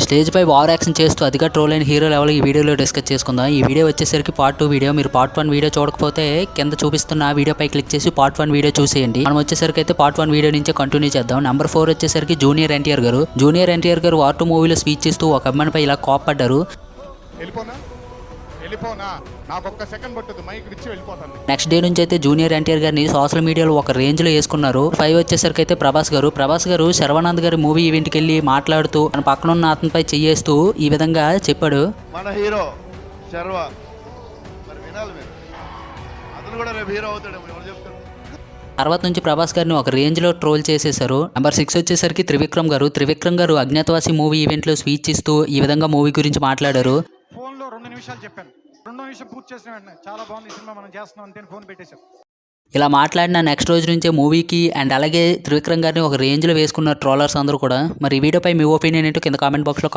Stage పై over action చేస్తూ అదిగా troll అయిన హీరో లెవెల్ ఈ వీడియోలో డిస్కస్ చేసుకుందాం. ఈ వీడియో వచ్చేసరికి పార్ట్ 2 వీడియో. మీరు పార్ట్ 1 వీడియో చూడకపోతే కింద చూపిస్తున్న వీడియో పై క్లిక్ చేసి పార్ట్ 1 వీడియో చూసేయండి. మనం వచ్చేసరికి అయితే పార్ట్ 1 వీడియో నుంచే కంటిన్యూ చేద్దాం. నెంబర్ 4 వచ్చేసరికి జూనియర్ ఎన్టీఆర్ గారు. జూనియర్ ఎన్టీఆర్ గారు వార్ 2 మూవీలో స్పీచ్ ఇస్తూ ఒక అమ్మాయిపై ఇలా కోప్పడ్డారు. నెక్స్ట్ డే నుంచి అయితే జూనియర్ ఎన్టీఆర్ గారిని సోషల్ మీడియాలో ఒక రేంజ్ లో వేసుకున్నారు. 5 వచ్చేసరికి అయితే ప్రభాస్ గారు శర్వానంద్ గారి మూవీ ఈవెంట్ కి వెళ్ళి మాట్లాడుతూ తన పక్కన ఉన్న అతనిపై చెయ్యేస్తూ ఈ విధంగా చెప్పాడు. మన హీరో శర్వ మరి వినాలి మీరు, అతను కూడా రేపు హీరో అవుతాడేమో, ఎవరు చెప్తారు. తర్వాత నుంచి ప్రభాస్ గారిని ఒక రేంజ్ లో ట్రోల్ చేసేశారు. నెంబర్ 6 వచ్చేసరికి త్రివిక్రమ్ గారు అజ్ఞాతవాసి మూవీ ఈవెంట్ లో స్పీచ్ ఇస్తూ ఈ విధంగా మూవీ గురించి మాట్లాడారు. ఫోన్ లో 2 నిమిషాలు చెప్పాను, 2 నిమిషం పూర్తి చేసిన వెంటనే చాలా బాగుంది సినిమా, మనం చేస్తున్నాం అంతే ఫోన్ పెట్టేశాం. ఇలా మాట్లాడిన నెక్స్ట్ రోజు నుంచే మూవీకి అండ్ అలాగే త్రివిక్రమ్ గారిని ఒక రేంజ్ లో వేసుకున్న ట్రోలర్స్ అందరూ కూడా. మరి ఈ వీడియోపై మీ ఒపీనియన్ ఏంటో కింద కామెంట్ బాక్స్ లో